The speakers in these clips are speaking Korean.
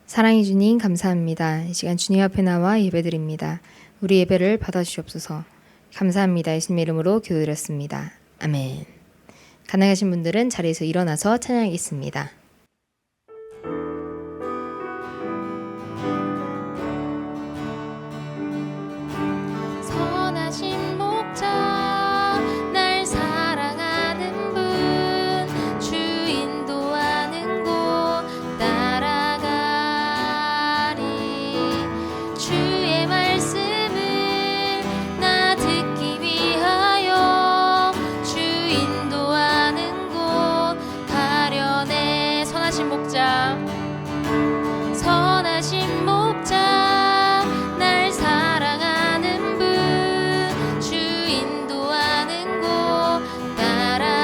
사랑해 주님 감사합니다. 이 시간 주님 앞에 나와 예배드립니다. 우리 예배를 받아주시옵소서. 감사합니다. 예수님의 이름으로 기도드렸습니다. 아멘. 가능하신 분들은 자리에서 일어나서 찬양하겠습니다. 선하신 목자 날 사랑하는 분 주 인도하는 곳 따라가리 주의 말씀을 나 듣기 위하여 주 인도하는 곳 가려내 선하신 목자 선하신 목자 날 사랑하는 분 주 인도하는 곳 따라가리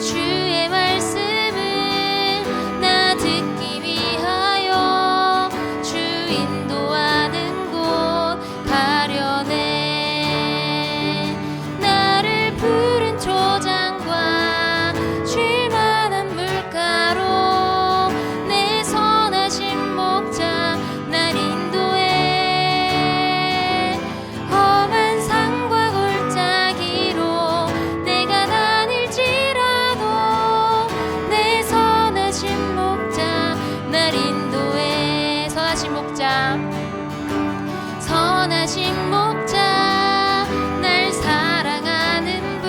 주의 말씀을 나 듣기 위하여 주 인도하는 곳 가려내 나를 푸른 초장과 쉴만한 물가로 내 선하신 목자 날 인도해 험한 산과 골짜기로 내가 다닐지라도 내 선하신 목자 날 인도해 선하신 목자 선하신 목자 날 사랑하는 분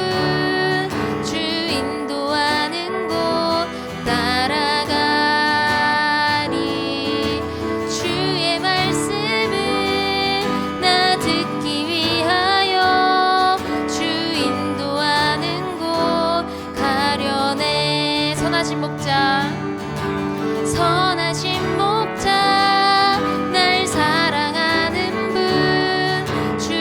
주 인도하는 곳 따라가리 주의 말씀을 나 듣기 위하여 주 인도하는 곳 가려내 선하신 목자 선하신 목자 날 사랑하는 분 주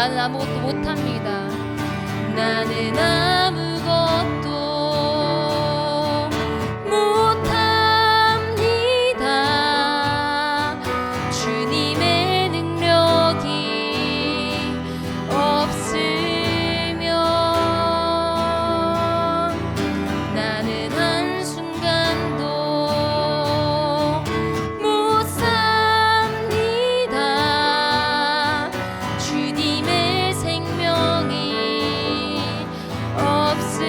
나는 아무것도 못합니다. 나는 아무것도 못합니다. 주님의 능력이 없으면 나는 한순간도 못 삽니다. 주님의 생명이 없으면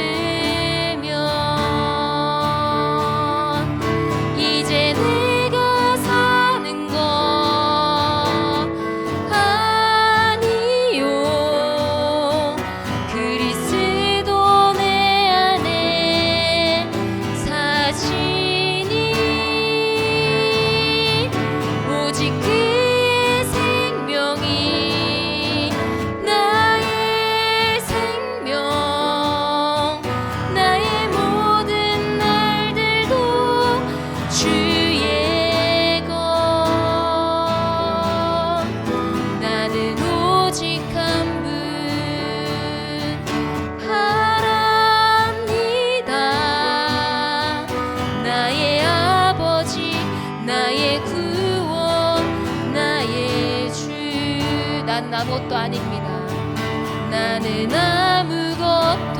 이제 내가 사는 거 아니요. 그리스도 내 안에 사시니 오직 그의 생명이 나의 생명. 나의 모든 날들도 주의 것. 나는 오직 한 분 바랍니다. 나의 아버지, 나의 구원, 나의 주. 난 아무것도 아닙니다. 나는 아무것도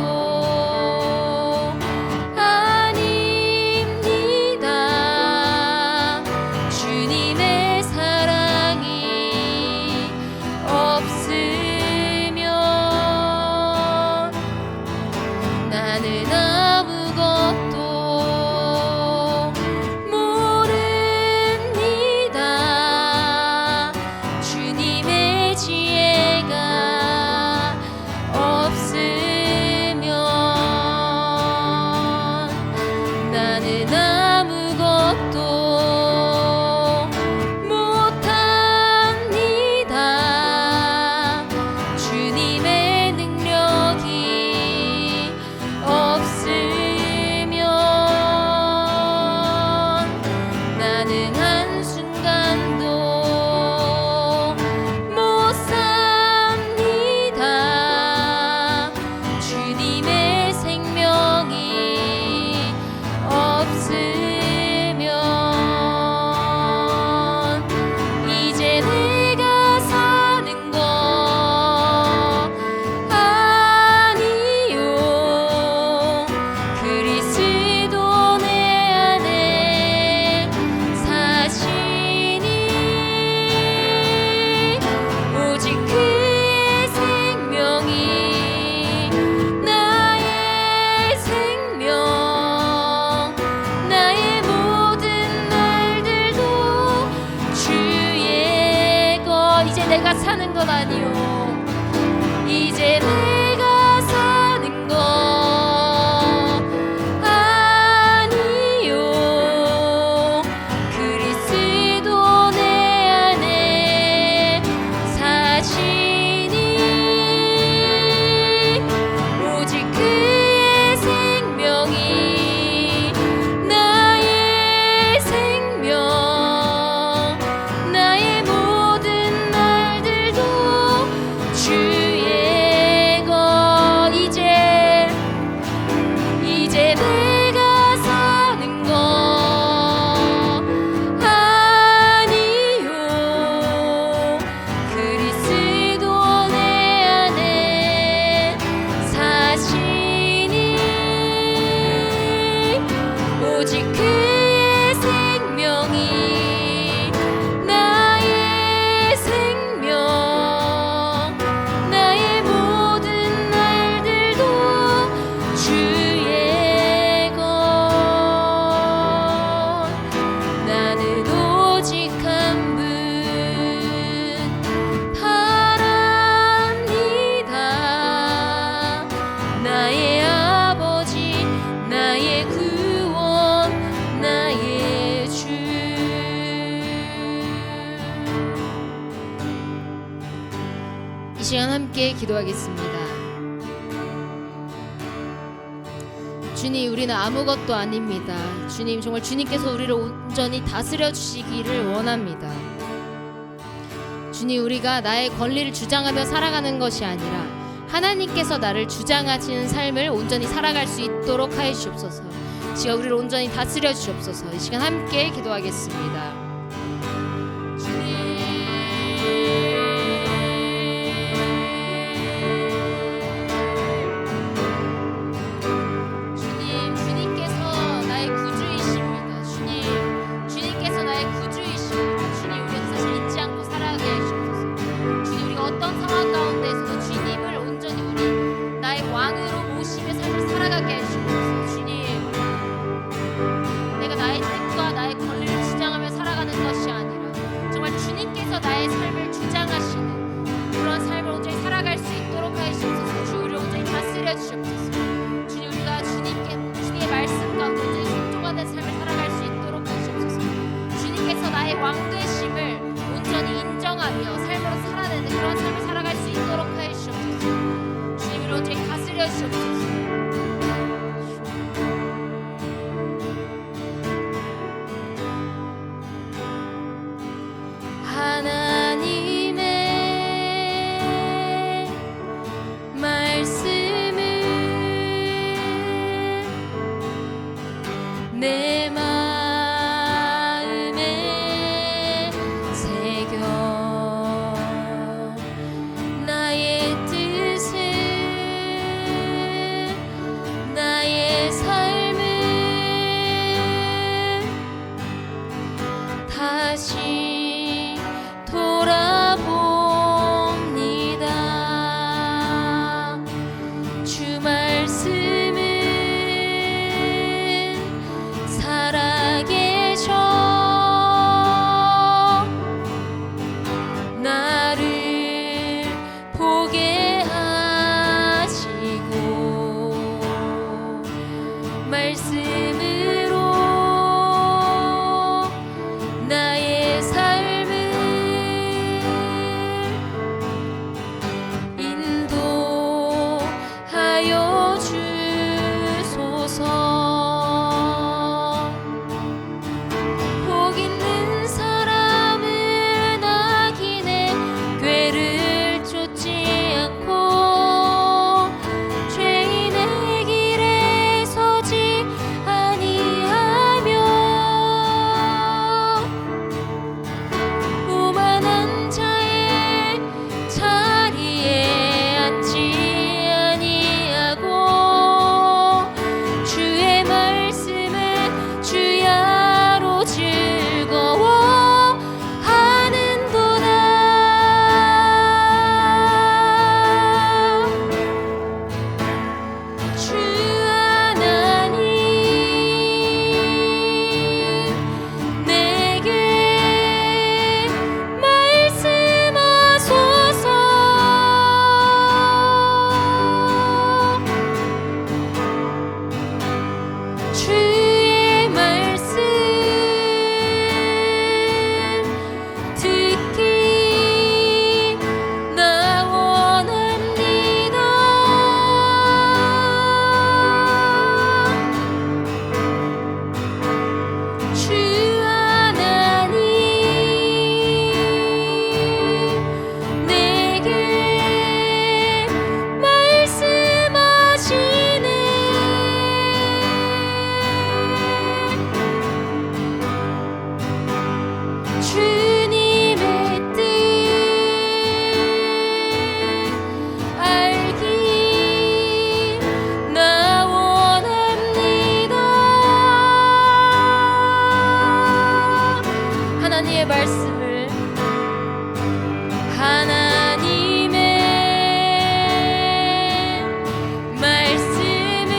아닙니다. 주님의 사랑이 없으면 나는 아무것도 모릅니다. 주님의 지혜가 없으면 나는 아무것도 못합니다. 주님의 능력이 없으면 나는 한순간도 못 삽니다. 주님의 생명이 없으면 이제 내가 사는 거 아니요. 그리스도 내 안에 사시니 오직 그의 생명이 나의 생명. 나의 모든 날들도 주의 것. 이제 내가 사는 건 아니요. 이제 내가 사는 거 아니요. 그리스도 내 안에 사시니 오직 그의 생명이 나의 생명. 나의 모든 날들도 주의 것. 이제 내가 사는 거 아니요. 그리스도 내 안에 사시니 오직 그의 생명이 나의 생명. 나의 모든 날들도 주의 것. 나는 오직 한 분 바랍니다. 나의 아버지, 나의 구원, 나의 주. 이 시간 함께 기도하겠습니다. 주님, 우리는 아무것도 아닙니다. 주님, 정말 주님께서 우리를 온전히 다스려 주시기를 원합니다. 주님, 우리가 나의 권리를 주장하며 살아가는 것이 아니라 하나님께서 나를 주장하시는 삶을 온전히 살아갈 수 있도록 하여 주옵소서. 주여, 우리를 온전히 다스려 주옵소서. 이 시간 함께 기도하겠습니다. 나의 삶을 주장하시는 그런 삶을 온전히 살아갈 수 있도록 하시옵소서. 주, 우리를 온전히 다스려 주시옵소서. 주님, 우리가 주님의 말씀 가운데 온전히 순종하는 삶을 살아갈 수 있도록 하시옵소서. 주님께서 나의 왕 되심을 온전히 인정하며 삶으로 살아내는 그런 삶을 살아갈 수 있도록 하시옵소서. 주님, 우리를 온전히 다스려 주시옵소서. 하나님의 말씀을 내 마음에 새겨 나의 뜻을 나의 삶을 다시 돌아봅니다. 주 말씀은 살아계셔 나를 보게 하시고 말씀으로 나의 삶을 인도하여 주소서. 복 있는 사람은 악인의 꾀를 쫓지 않고 죄인의 길에 서지 아니하며 오만한 자의 자리에 앉지 아니하고 주의 말씀을 주야로 즐거워하는도다. 주 하나님 내게 말씀하소서. 주의 말씀 듣기 나 원합니다. 주 하나님 내게 말씀하시네. 주님의 뜻 알기 나 원합니다. 하나님의 말씀을 하나님의 말씀을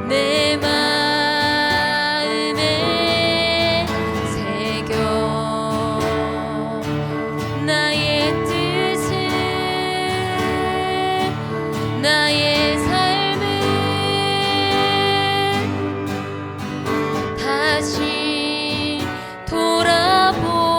내 마음에 새겨 나의 뜻을 나의 삶을 다시 돌아보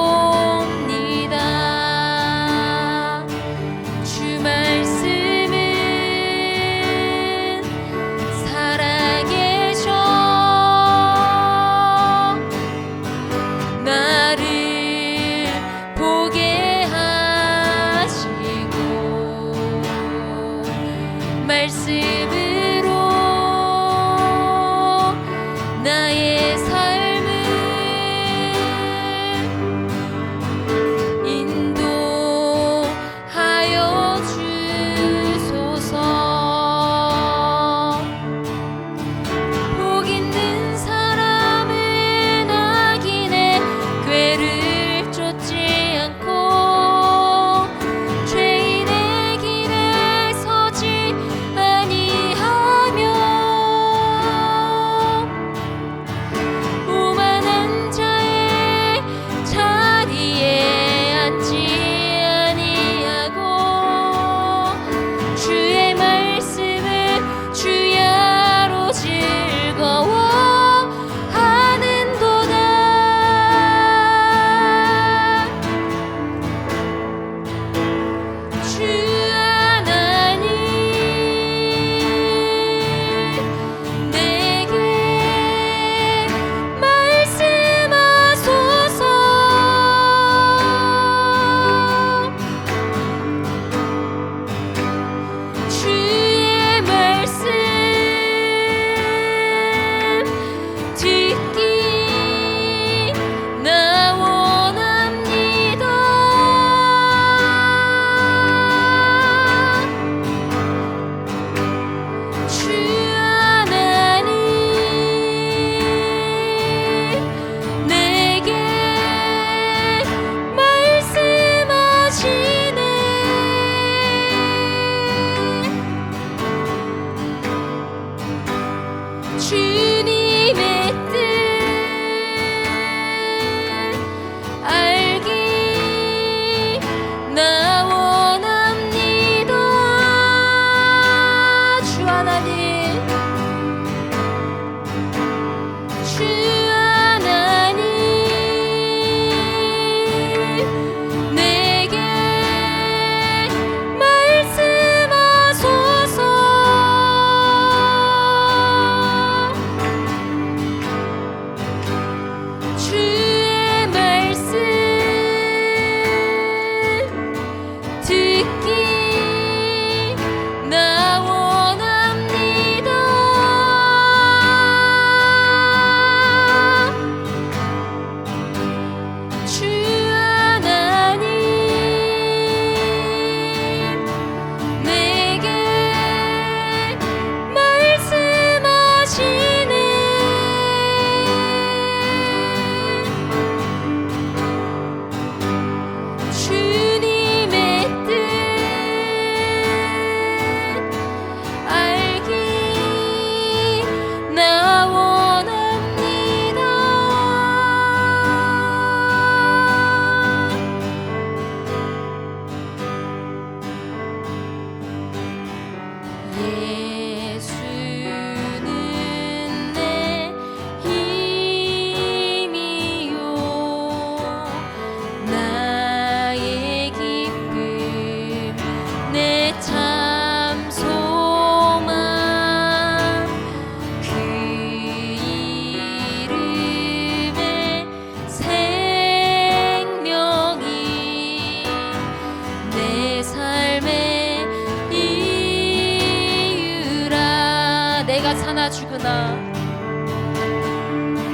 주구나.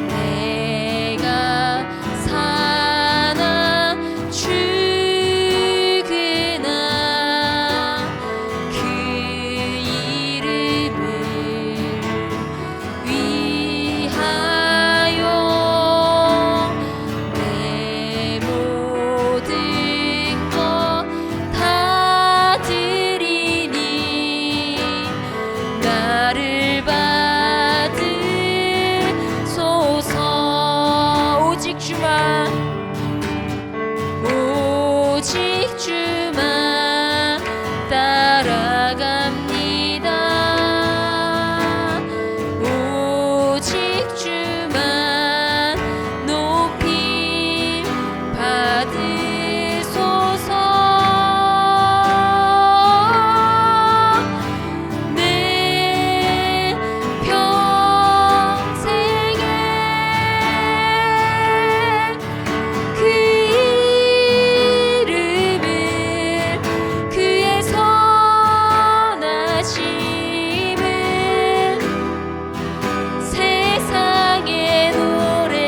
내가 사나 죽으나 그 이름을 위하여 내 모든 것 다 드리니 나를 받으소서. 오직 주만 오직 주만 따라갑니다. 오직 주만 높임 받으소서. 내 평생에 그 이름을 그의 선하심을 세상에 노래합니다.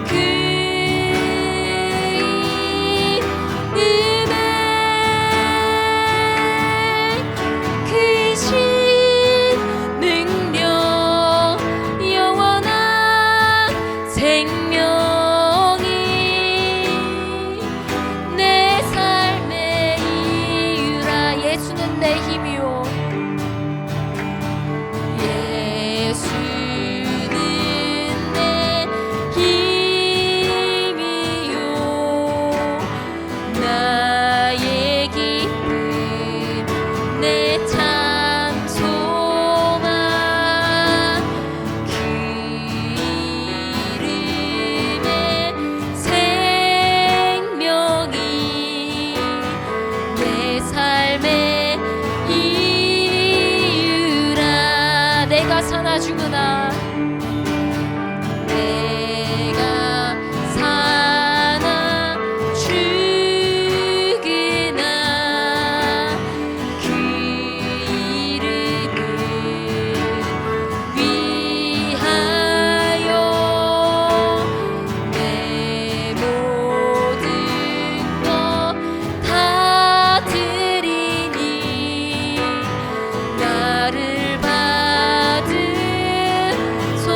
그 이름에 크신 능력 영원한 생명이 내 삶의 이유라. 예수는 내 힘이요 예수는 내 힘이요 나의 기쁨 내 참 소망. 그 이름에 생명이 내 삶의 이유라. 내가 사나 죽으나 내가 사나 죽으나 그 이름을 위하여 내 모든 것 다 드리니 나를 받으소서.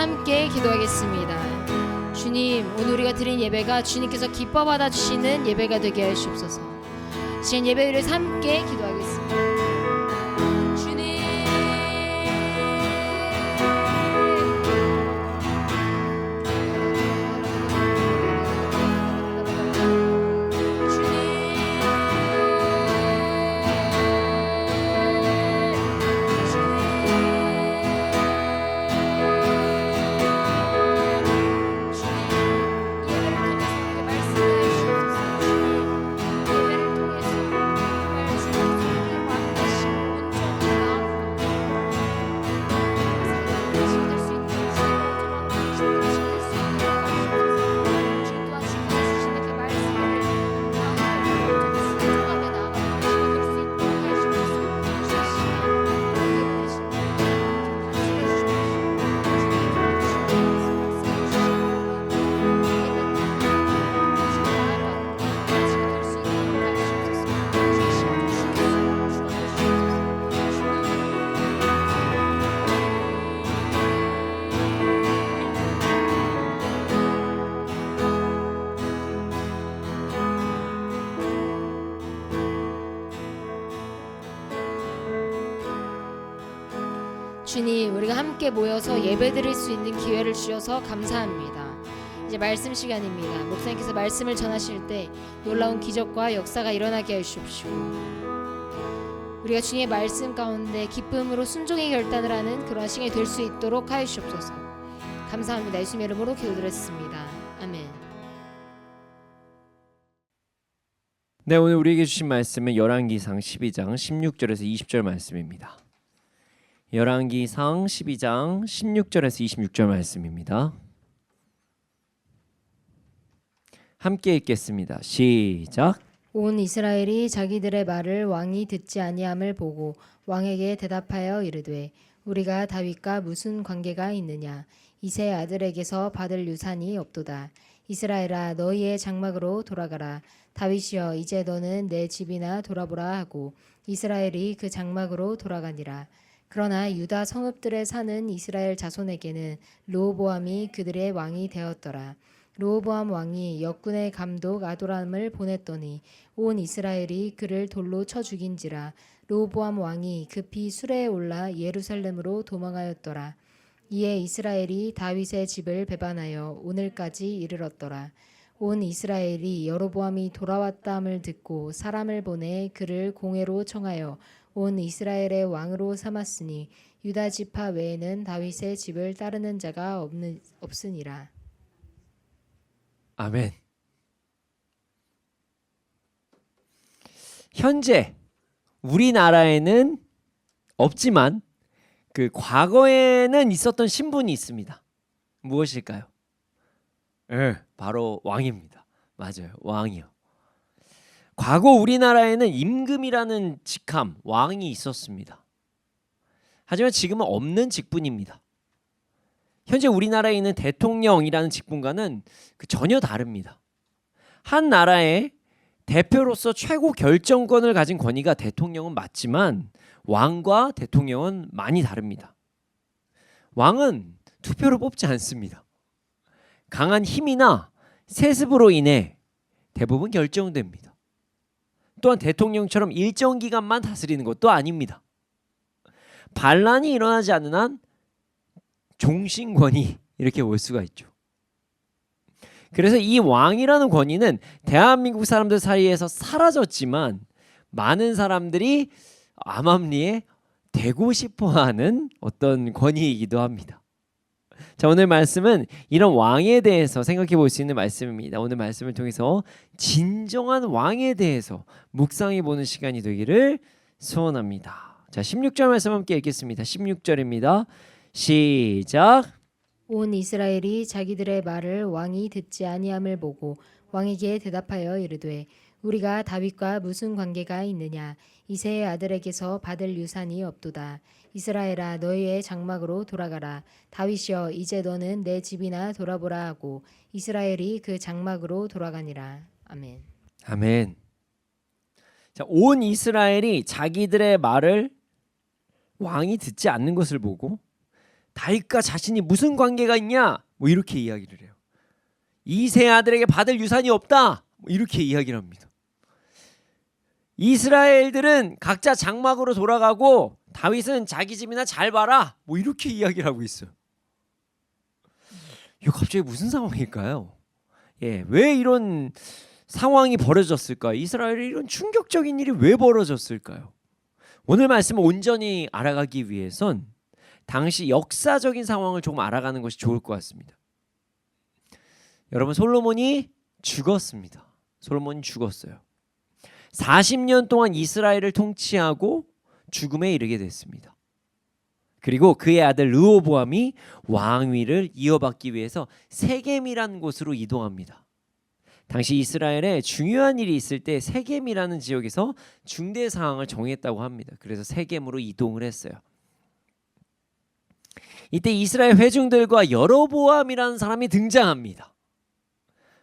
함께 기도하겠습니다. 주님, 오늘 우리가 드린 예배가 주님께서 기뻐 받아주시는 예배가 되게 하시옵소서. 지금 예배를 함께 기도하겠습니다. 주님, 주님, 우리가 함께 모여서 예배드릴 수 있는 기회를 주셔서 감사합니다. 이제 말씀 시간입니다. 목사님께서 말씀을 전하실 때 놀라운 기적과 역사가 일어나게 하시옵시고, 우리가 주님의 말씀 가운데 기쁨으로 순종의 결단을 하는 그러한 시간이 될 수 있도록 하시옵소서. 감사합니다. 예수님의 이름으로 기도드렸습니다. 아멘. 네, 오늘 우리에게 주신 말씀은 열왕기상 12장 16절에서 20절 말씀입니다. 열왕기상 12장 16절에서 26절 말씀입니다. 함께 읽겠습니다. 시작. 온 이스라엘이 자기들의 말을 왕이 듣지 아니함을 보고 왕에게 대답하여 이르되 우리가 다윗과 무슨 관계가 있느냐? 이새 아들에게서 받을 유산이 없도다. 이스라엘아, 너희의 장막으로 돌아가라. 다윗이여, 이제 너는 내 집이나 돌아보라 하고 이스라엘이 그 장막으로 돌아가니라. 그러나 유다 성읍들에 사는 이스라엘 자손에게는 르호보암이 그들의 왕이 되었더라. 르호보암 왕이 역군의 감독 아도람을 보냈더니 온 이스라엘이 그를 돌로 쳐 죽인지라. 르호보암 왕이 급히 수레에 올라 예루살렘으로 도망하였더라. 이에 이스라엘이 다윗의 집을 배반하여 오늘까지 이르렀더라. 온 이스라엘이 여로보암이 돌아왔다함을 듣고 사람을 보내 그를 공회로 청하여 온 이스라엘의 왕으로 삼았으니 유다 지파 외에는 다윗의 집을 따르는 자가 없으니라. 아멘. 현재 우리나라에는 없지만 그 과거에는 있었던 신분이 있습니다. 무엇일까요? 바로 왕입니다. 맞아요. 왕이요. 과거 우리나라에는 임금이라는 직함, 왕이 있었습니다. 하지만 지금은 없는 직분입니다. 현재 우리나라에 있는 대통령이라는 직분과는 전혀 다릅니다. 한 나라의 대표로서 최고 결정권을 가진 권위가 대통령은 맞지만 왕과 대통령은 많이 다릅니다. 왕은 투표로 뽑지 않습니다. 강한 힘이나 세습으로 인해 대부분 결정됩니다. 또한 대통령처럼 일정 기간만 다스리는 것도 아닙니다. 반란이 일어나지 않는 한 종신권위 이렇게 볼 수가 있죠. 그래서 이 왕이라는 권위는 대한민국 사람들 사이에서 사라졌지만 많은 사람들이 암암리에 되고 싶어하는 어떤 권위이기도 합니다. 자, 오늘 말씀은 이런 왕에 대해서 생각해 볼 수 있는 말씀입니다. 오늘 말씀을 통해서 진정한 왕에 대해서 묵상해 보는 시간이 되기를 소원합니다. 자, 16절 말씀 함께 읽겠습니다. 16절입니다. 시작. 온 이스라엘이 자기들의 말을 왕이 듣지 아니함을 보고 왕에게 대답하여 이르되 우리가 다윗과 무슨 관계가 있느냐? 이새의 아들에게서 받을 유산이 없도다. 이스라엘아, 너희의 장막으로 돌아가라. 다윗이여, 이제 너는 내 집이나 돌아보라 하고 이스라엘이 그 장막으로 돌아가니라. 아멘. 아멘. 자, 온 이스라엘이 자기들의 말을 왕이 듣지 않는 것을 보고 다윗과 자신이 무슨 관계가 있냐? 뭐 이렇게 이야기를 해요. 이세 아들에게 받을 유산이 없다. 뭐 이렇게 이야기를 합니다. 이스라엘들은 각자 장막으로 돌아가고 다윗은 자기 집이나 잘 봐라. 뭐 이렇게 이야기를 하고 있어요. 이거 갑자기 무슨 상황일까요? 예, 왜 이런 상황이 벌어졌을까요? 이스라엘에 이런 충격적인 일이 왜 벌어졌을까요? 오늘 말씀을 온전히 알아가기 위해선 당시 역사적인 상황을 조금 알아가는 것이 좋을 것 같습니다. 여러분, 솔로몬이 죽었습니다. 솔로몬이 죽었어요. 40년 동안 이스라엘을 통치하고 죽음에 이르게 됐습니다. 그리고 그의 아들 르호보암이 왕위를 이어받기 위해서 세겜이라는 곳으로 이동합니다. 당시 이스라엘에 중요한 일이 있을 때 세겜이라는 지역에서 중대 사항을 정했다고 합니다. 그래서 세겜으로 이동을 했어요. 이때 이스라엘 회중들과 여로보암이라는 사람이 등장합니다.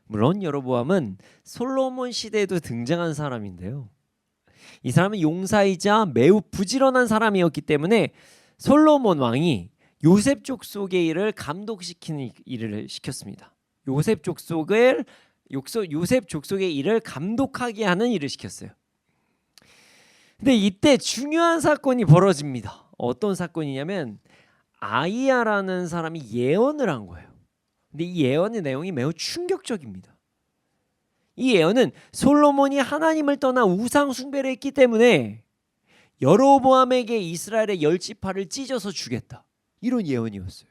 물론 여로보암은 솔로몬 시대에도 등장한 사람인데요. 이 사람은 용사이자 매우 부지런한 사람이었기 때문에 솔로몬 왕이 요셉 족속의 일을 감독시키는 일을 시켰습니다. 요셉 족속의 일을 감독하게 하는 일을 시켰어요. 근데 이때 중요한 사건이 벌어집니다. 어떤 사건이냐면 아이야라는 사람이 예언을 한 거예요. 근데 이 예언의 내용이 매우 충격적입니다. 이 예언은 솔로몬이 하나님을 떠나 우상 숭배를 했기 때문에 여로보암에게 이스라엘의 10지파를 찢어서 주겠다. 이런 예언이었어요.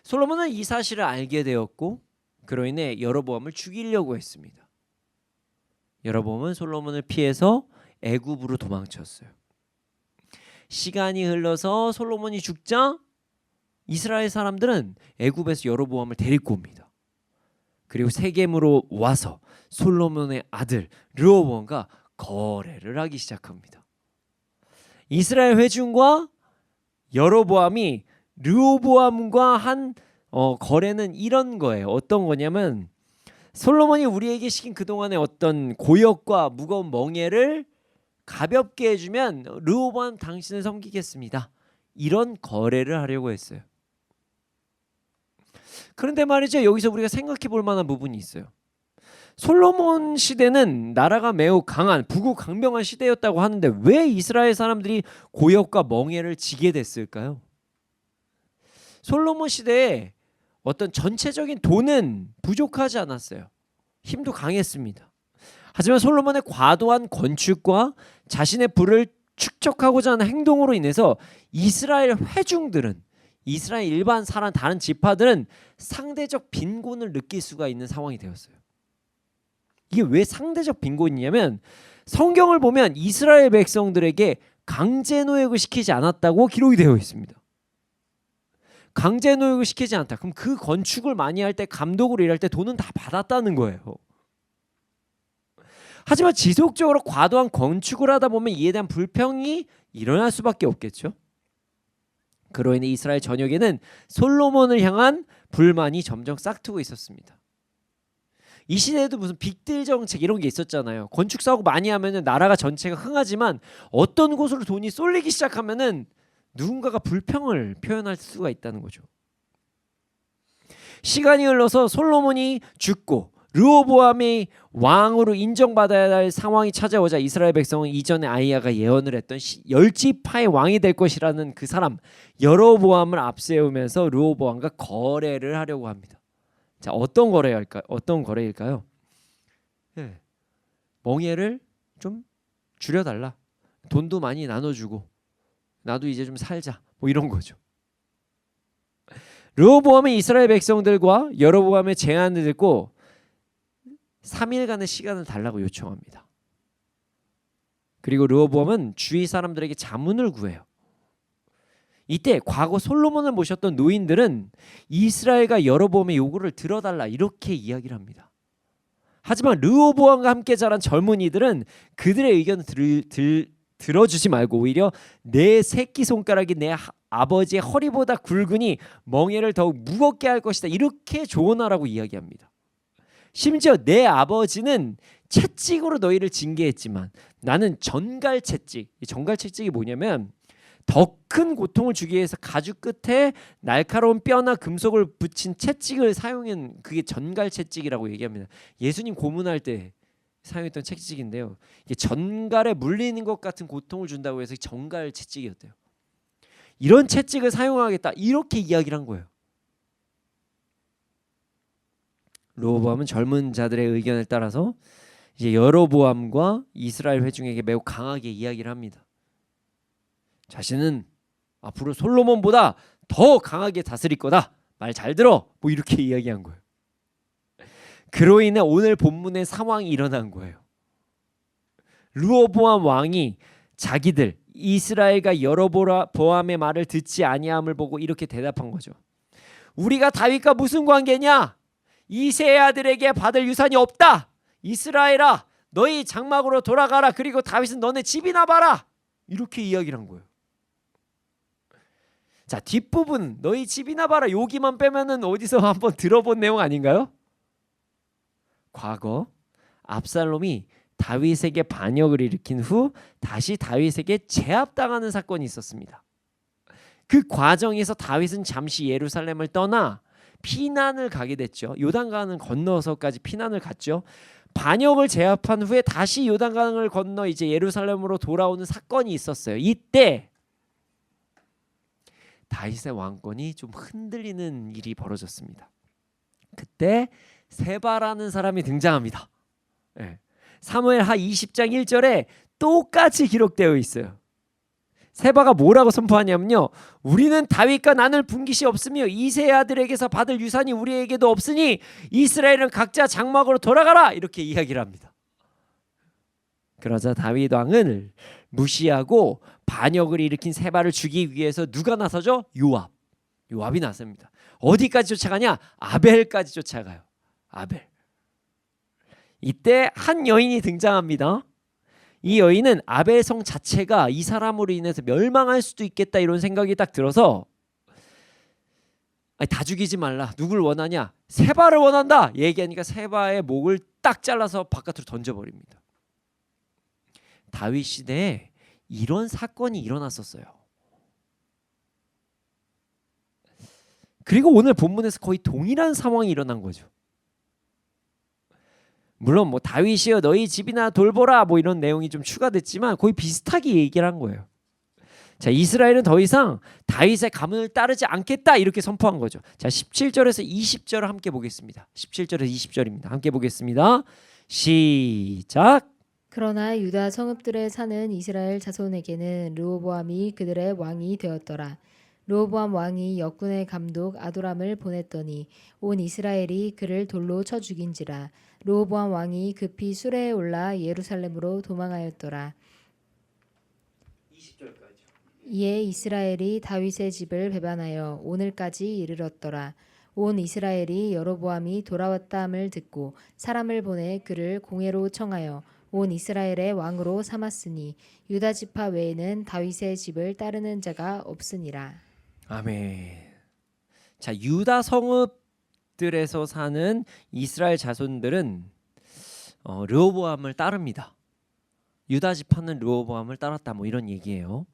솔로몬은 이 사실을 알게 되었고 그로 인해 여로보암을 죽이려고 했습니다. 여로보암은 솔로몬을 피해서 애굽으로 도망쳤어요. 시간이 흘러서 솔로몬이 죽자 이스라엘 사람들은 애굽에서 여로보암을 데리고 옵니다. 그리고 세겜으로 와서 솔로몬의 아들 르호보암과 거래를 하기 시작합니다. 이스라엘 회중과 여로보암이 르호보암과 한 거래는 이런 거예요. 어떤 거냐면 솔로몬이 우리에게 시킨 그동안의 어떤 고역과 무거운 멍에를 가볍게 해주면 르호보암 당신을 섬기겠습니다. 이런 거래를 하려고 했어요. 그런데 말이죠, 여기서 우리가 생각해 볼 만한 부분이 있어요. 솔로몬 시대는 나라가 매우 강한 부국 강병한 시대였다고 하는데 왜 이스라엘 사람들이 고역과 멍에를 지게 됐을까요? 솔로몬 시대에 어떤 전체적인 돈은 부족하지 않았어요. 힘도 강했습니다. 하지만 솔로몬의 과도한 건축과 자신의 부를 축적하고자 하는 행동으로 인해서 이스라엘 회중들은, 이스라엘 일반 사람 다른 지파들은 상대적 빈곤을 느낄 수가 있는 상황이 되었어요. 이게 왜 상대적 빈곤이냐면 성경을 보면 이스라엘 백성들에게 강제 노역을 시키지 않았다고 기록이 되어 있습니다. 강제 노역을 시키지 않다. 그럼 그 건축을 많이 할 때, 감독으로 일할 때 돈은 다 받았다는 거예요. 하지만 지속적으로 과도한 건축을 하다 보면 이에 대한 불평이 일어날 수밖에 없겠죠. 그로 인해 이스라엘 전역에는 솔로몬을 향한 불만이 점점 싹트고 있었습니다. 이 시대에도 무슨 빅딜 정책 이런 게 있었잖아요. 건축 사고 많이 하면은 나라가 전체가 흥하지만 어떤 곳으로 돈이 쏠리기 시작하면은 누군가가 불평을 표현할 수가 있다는 거죠. 시간이 흘러서 솔로몬이 죽고 르호보암이 왕으로 인정받아야 할 상황이 찾아오자 이스라엘 백성은 이전에 아이야가 예언을 했던 10지파의 왕이 될 것이라는 그 사람 여로보암을 앞세우면서 르호보암과 거래를 하려고 합니다. 자, 어떤 거래일까요? 네. 멍에를 좀 줄여달라. 돈도 많이 나눠주고 나도 이제 좀 살자. 뭐 이런 거죠. 르호보암은 이스라엘 백성들과 여로보암의 제안을 듣고 3일간의 시간을 달라고 요청합니다. 그리고 르호보암은 주위 사람들에게 자문을 구해요. 이때 과거 솔로몬을 모셨던 노인들은 이스라엘과 여로보암의 요구를 들어달라 이렇게 이야기를 합니다. 하지만 르호보암과 함께 자란 젊은이들은 그들의 의견을 들어주지 말고 오히려 내 새끼손가락이 내 아버지의 허리보다 굵으니 멍에를 더욱 무겁게 할 것이다 이렇게 조언하라고 이야기합니다. 심지어 내 아버지는 채찍으로 너희를 징계했지만 나는 전갈채찍. 이 전갈채찍이 뭐냐면 더 큰 고통을 주기 위해서 가죽 끝에 날카로운 뼈나 금속을 붙인 채찍을 사용한 그게 전갈 채찍이라고 얘기합니다. 예수님 고문할 때 사용했던 채찍인데요. 이게 전갈에 물리는 것 같은 고통을 준다고 해서 전갈 채찍이었대요. 이런 채찍을 사용하겠다 이렇게 이야기를 한 거예요. 르호보암은 젊은 자들의 의견을 따라서 이제 여로보암과 이스라엘 회중에게 매우 강하게 이야기를 합니다. 자신은 앞으로 솔로몬보다 더 강하게 다스릴 거다. 말 잘 들어. 뭐 이렇게 이야기한 거예요. 그로 인해 오늘 본문의 상황이 일어난 거예요. 르호보암 왕이 자기들 이스라엘과 여로보암의 말을 듣지 아니함을 보고 이렇게 대답한 거죠. 우리가 다윗과 무슨 관계냐? 이세 아들에게 받을 유산이 없다. 이스라엘아, 너희 장막으로 돌아가라. 그리고 다윗은 너네 집이나 봐라. 이렇게 이야기를 한 거예요. 자, 뒷부분 너희 집이나 봐라 여기만 빼면은 어디서 한번 들어본 내용 아닌가요? 과거 압살롬이 다윗에게 반역을 일으킨 후 다시 다윗에게 제압당하는 사건이 있었습니다. 그 과정에서 다윗은 잠시 예루살렘을 떠나 피난을 가게 됐죠. 요단강을 건너서까지 피난을 갔죠. 반역을 제압한 후에 다시 요단강을 건너 이제 예루살렘으로 돌아오는 사건이 있었어요. 이때 다윗의 왕권이 좀 흔들리는 일이 벌어졌습니다. 그때 세바라는 사람이 등장합니다. 사무엘하 20장 1절에 똑같이 기록되어 있어요. 세바가 뭐라고 선포하냐면요. 우리는 다윗과 나눌 분깃이 없으며 이세 아들에게서 받을 유산이 우리에게도 없으니 이스라엘은 각자 장막으로 돌아가라 이렇게 이야기를 합니다. 그러자 다윗 왕은 무시하고 반역을 일으킨 세바를 죽이기 위해서 누가 나서죠? 요압이 나섭니다. 어디까지 쫓아가냐? 아벨까지 쫓아가요. 아벨. 이때 한 여인이 등장합니다. 이 여인은 아벨성 자체가 이 사람으로 인해서 멸망할 수도 있겠다 이런 생각이 딱 들어서 아니, 다 죽이지 말라. 누굴 원하냐? 세바를 원한다. 얘기하니까 세바의 목을 딱 잘라서 바깥으로 던져버립니다. 다윗 시대에 이런 사건이 일어났었어요. 그리고 오늘 본문에서 거의 동일한 상황이 일어난 거죠. 물론 뭐 다윗이여 너희 집이나 돌보라 뭐 이런 내용이 좀 추가됐지만 거의 비슷하게 얘기를 한 거예요. 자, 이스라엘은 더 이상 다윗의 가문을 따르지 않겠다 이렇게 선포한 거죠. 자, 17절에서 20절을 함께 보겠습니다. 17절에서 20절입니다. 함께 보겠습니다. 시작. 그러나 유다 성읍들에 사는 이스라엘 자손에게는 르호보암이 그들의 왕이 되었더라. 르호보암 왕이 역군의 감독 아도람을 보냈더니 온 이스라엘이 그를 돌로 쳐 죽인지라. 르호보암 왕이 급히 수레에 올라 예루살렘으로 도망하였더라. 20절까지. 이에 이스라엘이 다윗의 집을 배반하여 오늘까지 이르렀더라. 온 이스라엘이 여로보암이 돌아왔다함을 듣고 사람을 보내 그를 공회로 청하여 온 이스라엘의 왕으로 삼았으니 유다 지파 외에는 다윗의 집을 따르는 자가 없으니라. 아멘. 자, 유다 성읍들에서 사는 이스라엘 자손들은 르호보암을 따릅니다. 유다 지파는 르호보암을 따랐다 뭐 이런 얘기예요.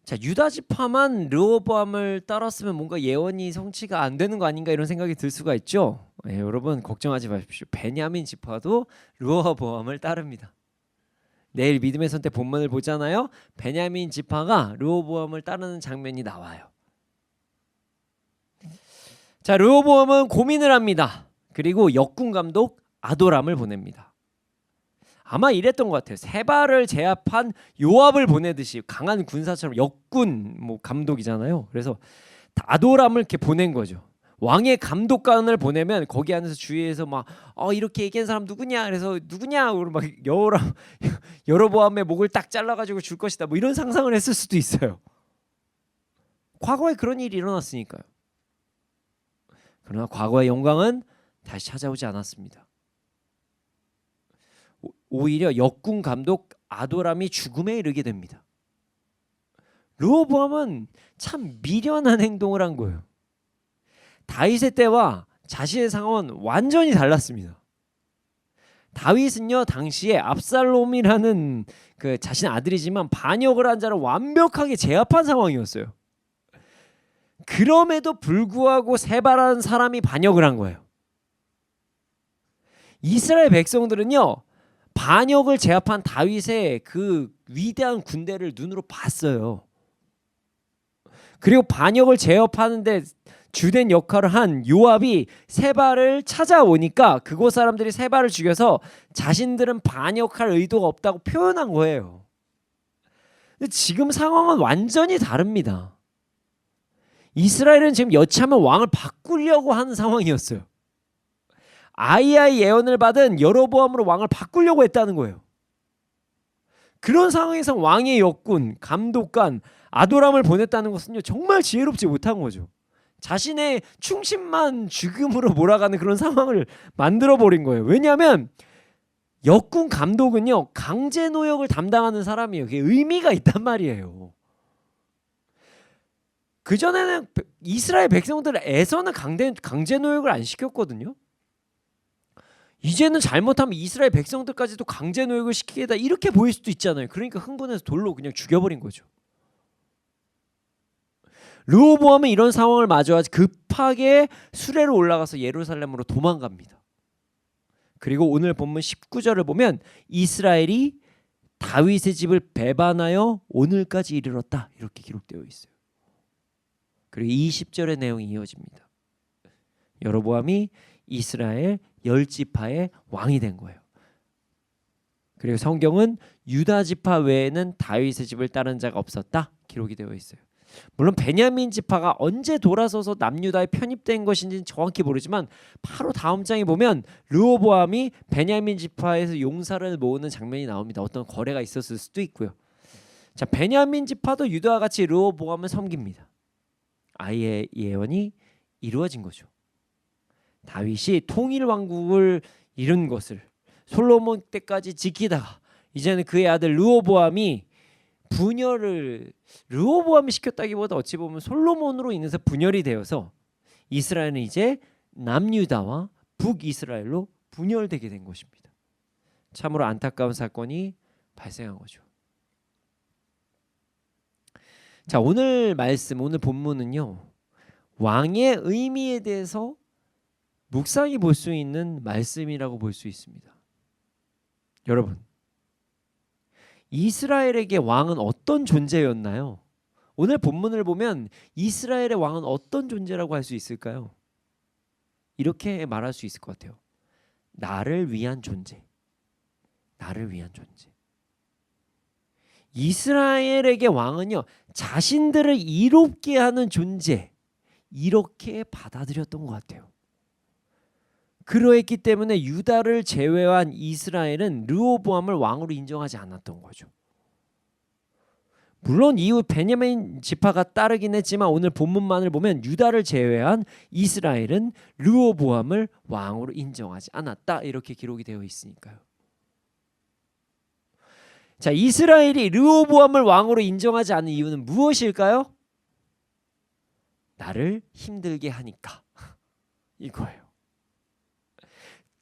자, 유다 지파만 르호보암을 따랐으면 뭔가 예언이 성취가 안 되는 거 아닌가 이런 생각이 들 수가 있죠. 여러분 걱정하지 마십시오. 베냐민 지파도 르호보암을 따릅니다. 내일 믿음의 선택 본문을 보잖아요. 베냐민 지파가 르호보암을 따르는 장면이 나와요. 자, 르호보암은 고민을 합니다. 그리고 역군 감독 아도람을 보냅니다. 아마 이랬던 것 같아요. 세바를 제압한 요압을 보내듯이 강한 군사처럼 역군 뭐 감독이잖아요. 그래서 아도람을 이렇게 보낸 거죠. 왕의 감독관을 보내면 거기 안에서 주위에서 막 이렇게 얘기한 사람 누구냐? 그래서 누구냐? 그러고 막 여로보암의 목을 딱 잘라가지고 줄 것이다. 뭐 이런 상상을 했을 수도 있어요. 과거에 그런 일이 일어났으니까요. 그러나 과거의 영광은 다시 찾아오지 않았습니다. 오히려 역군 감독 아도람이 죽음에 이르게 됩니다. 르호보암은 참 미련한 행동을 한 거예요. 다윗의 때와 자신의 상황은 완전히 달랐습니다. 다윗은요 당시에 압살롬이라는 그 자신의 아들이지만 반역을 한 자를 완벽하게 제압한 상황이었어요. 그럼에도 불구하고 세바라는 사람이 반역을 한 거예요. 이스라엘 백성들은요 반역을 제압한 다윗의 그 위대한 군대를 눈으로 봤어요. 그리고 반역을 제압하는데 주된 역할을 한 요압이 세바를 찾아오니까 그곳 사람들이 세바를 죽여서 자신들은 반역할 의도가 없다고 표현한 거예요. 근데 지금 상황은 완전히 다릅니다. 이스라엘은 지금 여차하면 왕을 바꾸려고 하는 상황이었어요. 아이야의 예언을 받은 여로보암으로 왕을 바꾸려고 했다는 거예요. 그런 상황에서 왕의 역군, 감독관, 아도람을 보냈다는 것은요 정말 지혜롭지 못한 거죠. 자신의 충신만 죽음으로 몰아가는 그런 상황을 만들어 버린 거예요. 왜냐하면 역군 감독은요 강제 노역을 담당하는 사람이에요. 그게 의미가 있단 말이에요. 그전에는 이스라엘 백성들을 애서는 강제 노역을 안 시켰거든요. 이제는 잘못하면 이스라엘 백성들까지도 강제 노역을 시키겠다 이렇게 보일 수도 있잖아요. 그러니까 흥분해서 돌로 그냥 죽여버린 거죠. 르호보암은 이런 상황을 마주하지 급하게 수레로 올라가서 예루살렘으로 도망갑니다. 그리고 오늘 본문 19절을 보면 이스라엘이 다윗의 집을 배반하여 오늘까지 이르렀다 이렇게 기록되어 있어요. 그리고 20절의 내용이 이어집니다. 여로보암이 이스라엘 10지파의 왕이 된 거예요. 그리고 성경은 유다 지파 외에는 다윗의 집을 따른 자가 없었다 기록이 되어 있어요. 물론 베냐민 지파가 언제 돌아서서 남유다에 편입된 것인지는 정확히 모르지만 바로 다음 장에 보면 르호보암이 베냐민 지파에서 용사를 모으는 장면이 나옵니다. 어떤 거래가 있었을 수도 있고요. 자, 베냐민 지파도 유다와 같이 르호보암을 섬깁니다. 아이의 예언이 이루어진 거죠. 다윗이 통일 왕국을 이룬 것을 솔로몬 때까지 지키다가 이제는 그의 아들 르호보암이 분열을 르호보암이 시켰다기보다 어찌 보면 솔로몬으로 인해서 분열이 되어서 이스라엘은 이제 남유다와 북이스라엘로 분열되게 된 것입니다. 참으로 안타까운 사건이 발생한 거죠. 자, 오늘 말씀, 오늘 본문은요 왕의 의미에 대해서 묵상해 볼 수 있는 말씀이라고 볼 수 있습니다. 여러분, 이스라엘에게 왕은 어떤 존재였나요? 오늘 본문을 보면 이스라엘의 왕은 어떤 존재라고 할 수 있을까요? 이렇게 말할 수 있을 것 같아요. 나를 위한 존재. 나를 위한 존재. 이스라엘에게 왕은요 자신들을 이롭게 하는 존재 이렇게 받아들였던 것 같아요. 그러했기 때문에 유다를 제외한 이스라엘은 르호보암을 왕으로 인정하지 않았던 거죠. 물론 이후 베냐민 지파가 따르긴 했지만 오늘 본문만을 보면 유다를 제외한 이스라엘은 르호보암을 왕으로 인정하지 않았다 이렇게 기록이 되어 있으니까요. 자, 이스라엘이 르호보암을 왕으로 인정하지 않는 이유는 무엇일까요? 나를 힘들게 하니까 이거예요.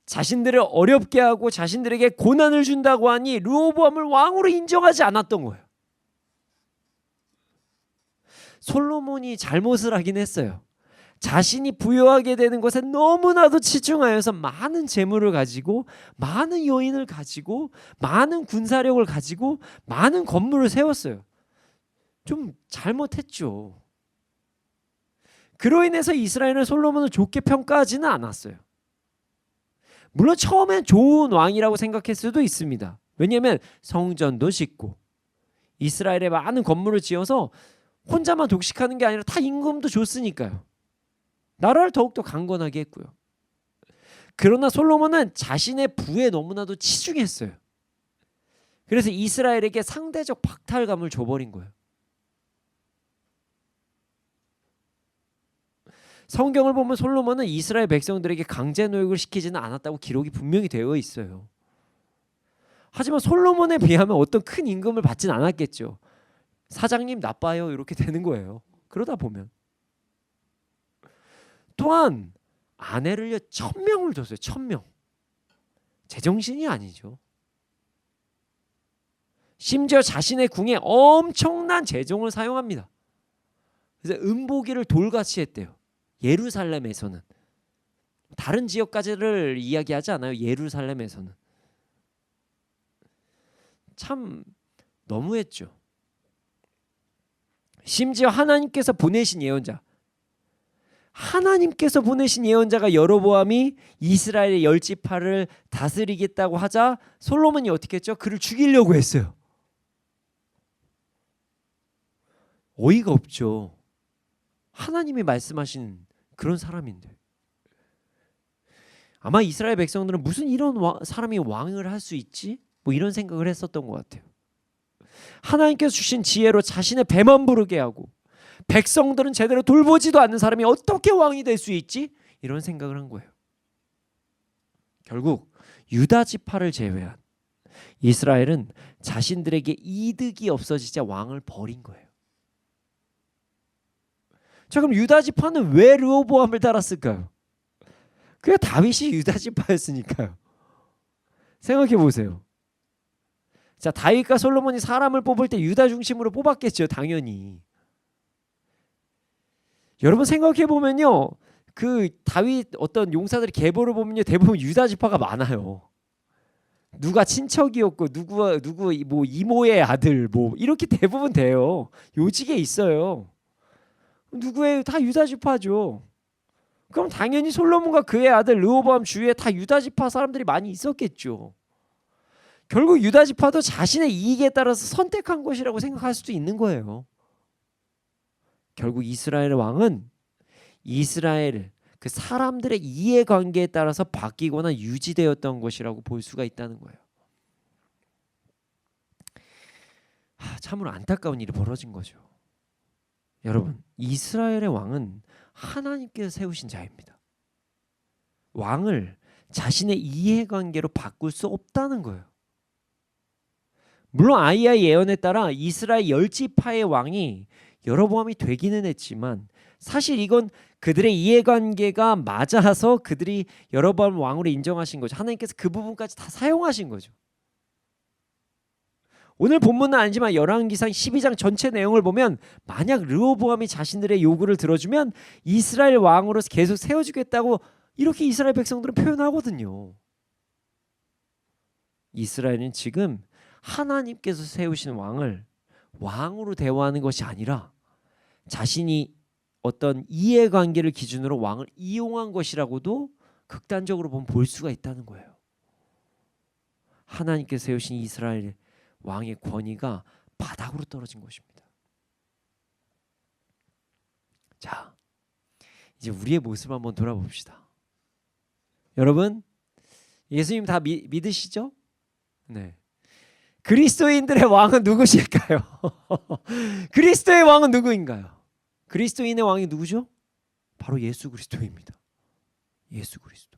자신들을 어렵게 하고 자신들에게 고난을 준다고 하니 르호보암을 왕으로 인정하지 않았던 거예요. 솔로몬이 잘못을 하긴 했어요. 자신이 부여하게 되는 것에 너무나도 치중하여서 많은 재물을 가지고 많은 여인을 가지고 많은 군사력을 가지고 많은 건물을 세웠어요. 좀 잘못했죠. 그로 인해서 이스라엘은 솔로몬을 좋게 평가하지는 않았어요. 물론 처음엔 좋은 왕이라고 생각했을 수도 있습니다. 왜냐하면 성전도 짓고 이스라엘에 많은 건물을 지어서 혼자만 독식하는 게 아니라 다 임금도 줬으니까요. 나라를 더욱더 강건하게 했고요. 그러나 솔로몬은 자신의 부에 너무나도 치중했어요. 그래서 이스라엘에게 상대적 박탈감을 줘버린 거예요. 성경을 보면 솔로몬은 이스라엘 백성들에게 강제 노역을 시키지는 않았다고 기록이 분명히 되어 있어요. 하지만 솔로몬에 비하면 어떤 큰 임금을 받진 않았겠죠. 사장님 나빠요 이렇게 되는 거예요. 그러다 보면 또한 아내를요 1000명을 줬어요. 1000명. 제정신이 아니죠. 심지어 자신의 궁에 엄청난 재종을 사용합니다. 그래서 음보기를 돌같이 했대요. 예루살렘에서는. 다른 지역까지를 이야기하지 않아요. 예루살렘에서는. 참 너무했죠. 심지어 하나님께서 보내신 예언자가 여로보암이 이스라엘의 10지파를 다스리겠다고 하자 솔로몬이 어떻게 했죠? 그를 죽이려고 했어요. 어이가 없죠. 하나님이 말씀하신 그런 사람인데. 아마 이스라엘 백성들은 무슨 이런 사람이 왕을 할 수 있지? 뭐 이런 생각을 했었던 것 같아요. 하나님께서 주신 지혜로 자신의 배만 부르게 하고 백성들은 제대로 돌보지도 않는 사람이 어떻게 왕이 될 수 있지? 이런 생각을 한 거예요. 결국 유다 지파를 제외한 이스라엘은 자신들에게 이득이 없어지자 왕을 버린 거예요. 자, 그럼 유다 지파는 왜 르호보암을 따랐을까요? 그게 다윗이 유다 지파였으니까요. 생각해 보세요. 자, 다윗과 솔로몬이 사람을 뽑을 때 유다 중심으로 뽑았겠죠, 당연히. 여러분 생각해 보면요, 그 다윗 어떤 용사들의 계보를 보면요, 대부분 유다 지파가 많아요. 누가 친척이었고 누구 뭐 이모의 아들 뭐 이렇게 대부분 돼요. 요직에 있어요. 누구예요? 다 유다 지파죠. 그럼 당연히 솔로몬과 그의 아들 르호보암 주위에 다 유다 지파 사람들이 많이 있었겠죠. 결국 유다 지파도 자신의 이익에 따라서 선택한 것이라고 생각할 수도 있는 거예요. 결국 이스라엘 왕은 이스라엘 그 사람들의 이해관계에 따라서 바뀌거나 유지되었던 것이라고 볼 수가 있다는 거예요. 참으로 안타까운 일이 벌어진 거죠. 여러분, 이스라엘의 왕은 하나님께서 세우신 자입니다. 왕을 자신의 이해관계로 바꿀 수 없다는 거예요. 물론 아이야의 예언에 따라 이스라엘 10지파의 왕이 여로보암이 되기는 했지만 사실 이건 그들의 이해관계가 맞아서 그들이 여로보암 왕으로 인정하신 거죠. 하나님께서 그 부분까지 다 사용하신 거죠. 오늘 본문은 아니지만 열왕기상 12장 전체 내용을 보면 만약 르호보암이 자신들의 요구를 들어주면 이스라엘 왕으로서 계속 세워주겠다고 이렇게 이스라엘 백성들은 표현하거든요. 이스라엘은 지금 하나님께서 세우신 왕을 왕으로 대우하는 것이 아니라 자신이 어떤 이해관계를 기준으로 왕을 이용한 것이라고도 극단적으로 보면 볼 수가 있다는 거예요. 하나님께서 세우신 이스라엘 왕의 권위가 바닥으로 떨어진 것입니다. 자, 이제 우리의 모습을 한번 돌아봅시다. 여러분, 예수님 다 믿으시죠? 네. 그리스도인들의 왕은 누구실까요? 그리스도의 왕은 누구인가요? 그리스도인의 왕이 누구죠? 바로 예수 그리스도입니다. 예수 그리스도.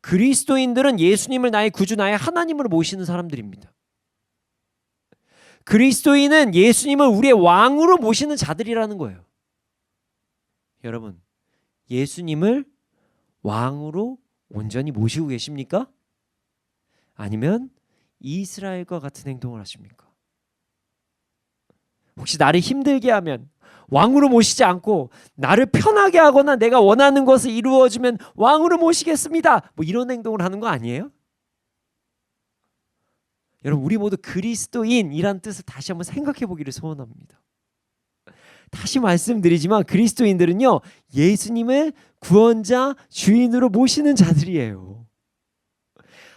그리스도인들은 예수님을 나의 구주, 나의 하나님으로 모시는 사람들입니다. 그리스도인은 예수님을 우리의 왕으로 모시는 자들이라는 거예요. 여러분, 예수님을 왕으로 온전히 모시고 계십니까? 아니면 이스라엘과 같은 행동을 하십니까? 혹시 나를 힘들게 하면 왕으로 모시지 않고 나를 편하게 하거나 내가 원하는 것을 이루어주면 왕으로 모시겠습니다, 뭐 이런 행동을 하는 거 아니에요? 여러분, 우리 모두 그리스도인이란 뜻을 다시 한번 생각해 보기를 소원합니다. 다시 말씀드리지만 그리스도인들은요, 예수님을 구원자, 주인으로 모시는 자들이에요.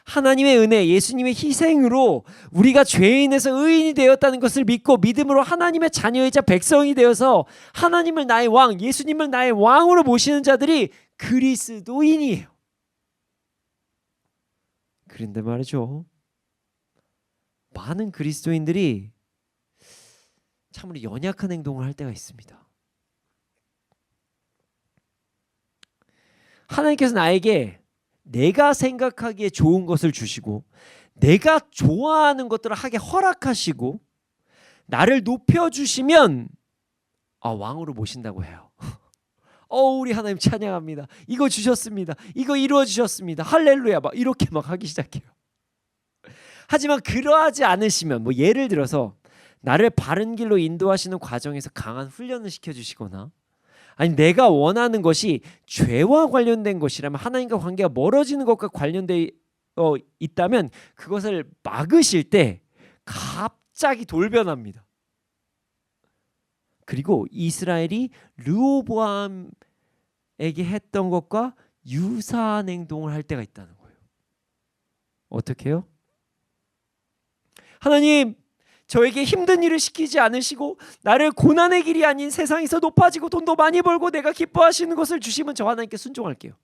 하나님의 은혜, 예수님의 희생으로 우리가 죄인에서 의인이 되었다는 것을 믿고 믿음으로 하나님의 자녀이자 백성이 되어서 하나님을 나의 왕, 예수님을 나의 왕으로 모시는 자들이 그리스도인이에요. 그런데 말이죠, 많은 그리스도인들이 참으로 연약한 행동을 할 때가 있습니다. 하나님께서 나에게 내가 생각하기에 좋은 것을 주시고 내가 좋아하는 것들을 하게 허락하시고 나를 높여주시면 왕으로 모신다고 해요. 우리 하나님 찬양합니다. 이거 주셨습니다. 이거 이루어 주셨습니다. 할렐루야 막 이렇게 막 하기 시작해요. 하지만 그러하지 않으시면 뭐 예를 들어서 나를 바른 길로 인도하시는 과정에서 강한 훈련을 시켜주시거나 아니 내가 원하는 것이 죄와 관련된 것이라면 하나님과 관계가 멀어지는 것과 관련되어 있다면 그것을 막으실 때 갑자기 돌변합니다. 그리고 이스라엘이 르호보암에게 했던 것과 유사한 행동을 할 때가 있다는 거예요. 어떻게 해요? 하나님 저에게 힘든 일을 시키지 않으시고 나를 고난의 길이 아닌 세상에서 높아지고 돈도 많이 벌고 내가 기뻐하시는 것을 주시면 저 하나님께 순종할게요.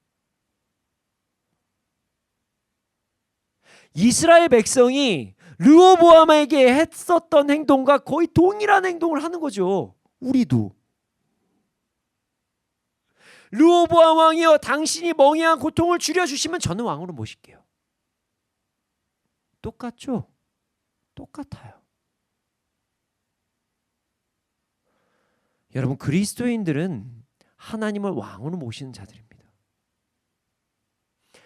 이스라엘 백성이 르호보암에게 했었던 행동과 거의 동일한 행동을 하는 거죠. 우리도. 르호보암 왕이여 당신이 멍에한 고통을 줄여주시면 저는 왕으로 모실게요. 똑같죠? 똑같아요. 여러분 그리스도인들은 하나님을 왕으로 모시는 자들입니다.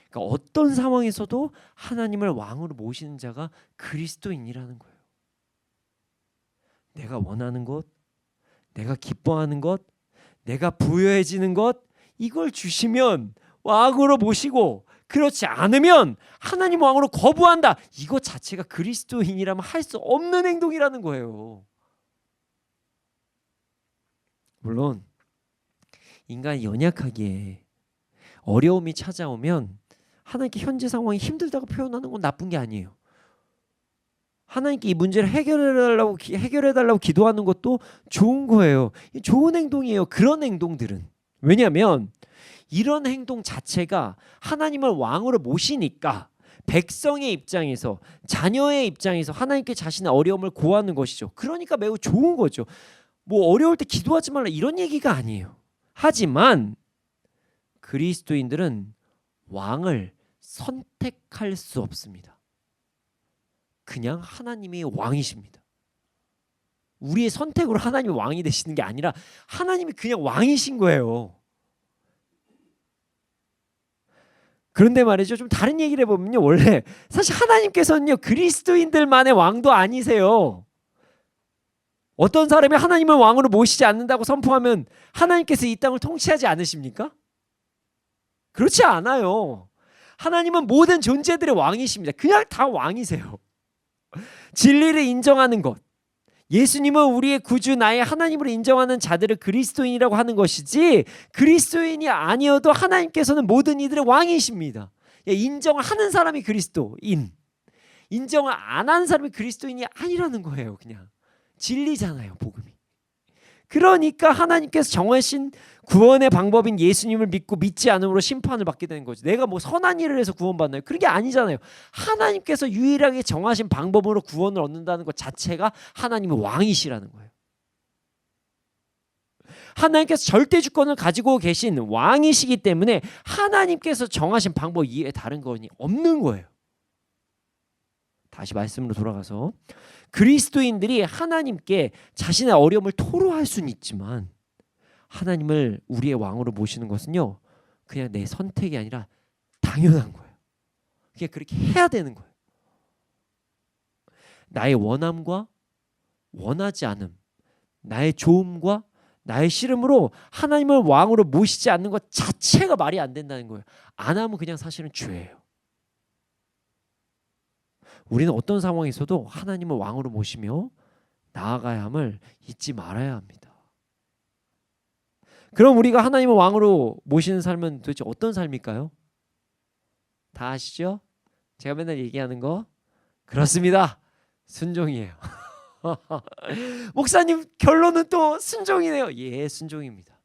그러니까 어떤 상황에서도 하나님을 왕으로 모시는 자가 그리스도인이라는 거예요. 내가 원하는 것, 내가 기뻐하는 것, 내가 부여해지는 것 이걸 주시면 왕으로 모시고 그렇지 않으면 하나님 왕으로 거부한다. 이것 자체가 그리스도인이라면 할 수 없는 행동이라는 거예요. 물론 인간이 연약하기에 어려움이 찾아오면 하나님께 현재 상황이 힘들다고 표현하는 건 나쁜 게 아니에요. 하나님께 이 문제를 해결해달라고 기도하는 것도 좋은 거예요. 좋은 행동이에요. 그런 행동들은. 왜냐하면 이런 행동 자체가 하나님을 왕으로 모시니까 백성의 입장에서 자녀의 입장에서 하나님께 자신의 어려움을 고하는 것이죠. 그러니까 매우 좋은 거죠. 뭐 어려울 때 기도하지 말라 이런 얘기가 아니에요. 하지만 그리스도인들은 왕을 선택할 수 없습니다. 그냥 하나님이 왕이십니다. 우리의 선택으로 하나님이 왕이 되시는 게 아니라 하나님이 그냥 왕이신 거예요. 그런데 말이죠. 좀 다른 얘기를 해보면요. 원래 사실 하나님께서는요. 그리스도인들만의 왕도 아니세요. 어떤 사람이 하나님을 왕으로 모시지 않는다고 선포하면 하나님께서 이 땅을 통치하지 않으십니까? 그렇지 않아요. 하나님은 모든 존재들의 왕이십니다. 그냥 다 왕이세요. 진리를 인정하는 것. 예수님은 우리의 구주 나의 하나님으로 인정하는 자들을 그리스도인이라고 하는 것이지 그리스도인이 아니어도 하나님께서는 모든 이들의 왕이십니다. 인정을 하는 사람이 그리스도인. 인정을 안 하는 사람이 그리스도인이 아니라는 거예요. 그냥. 진리잖아요. 복음이. 그러니까 하나님께서 정하신 구원의 방법인 예수님을 믿고 믿지 않음으로 심판을 받게 되는 거죠. 내가 뭐 선한 일을 해서 구원받나요? 그런 게 아니잖아요. 하나님께서 유일하게 정하신 방법으로 구원을 얻는다는 것 자체가 하나님의 왕이시라는 거예요. 하나님께서 절대 주권을 가지고 계신 왕이시기 때문에 하나님께서 정하신 방법 이외에 다른 건 없는 거예요. 다시 말씀으로 돌아가서 그리스도인들이 하나님께 자신의 어려움을 토로할 수는 있지만 하나님을 우리의 왕으로 모시는 것은요 그냥 내 선택이 아니라 당연한 거예요. 그냥 그렇게 해야 되는 거예요. 나의 원함과 원하지 않음, 나의 좋음과 나의 싫음으로 하나님을 왕으로 모시지 않는 것 자체가 말이 안 된다는 거예요. 안 하면 그냥 사실은 죄예요. 우리는 어떤 상황에서도 하나님을 왕으로 모시며 나아가야 함을 잊지 말아야 합니다. 그럼 우리가 하나님을 왕으로 모시는 삶은 도대체 어떤 삶일까요? 다 아시죠? 제가 맨날 얘기하는 거 그렇습니다. 순종이에요. 목사님 결론은 또 순종이네요. 예, 순종입니다.